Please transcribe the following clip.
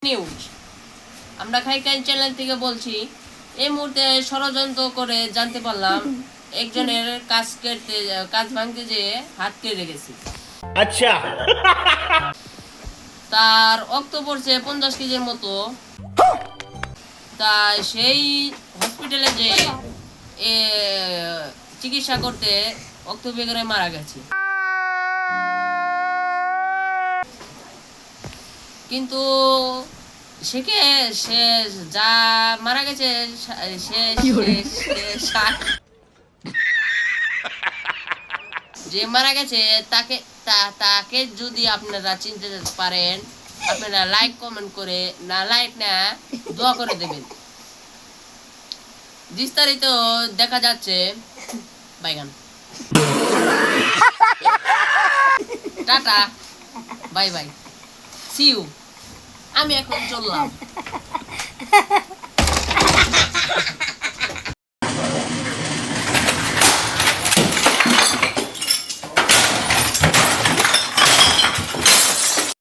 News আমরা খাইকাই channel থেকে বলছি। এই মুহূর্তে ষড়যন্ত্র করে জানতে পারলাম একজনের কাজ ভাঙতে যেয়ে হাত কেটে গেছে। আচ্ছা, তার রক্ত পড়ছে 50 কেজির মতো। তাই সেই হসপিটালে যে চিকিৎসা করতে রক্ত বেগরে মারা গেছে। কিন্তু সে যা মারা গেছে সে যে মারা গেছে তাকে যদি আপনারা চিনতে পারেন, আপনারা লাইক কমেন্ট করে না দোয়া করে দেবেন। বিস্তারিত দেখা যাচ্ছে বাইগান। Tata, bye bye, see you. আমি এখন চললাম।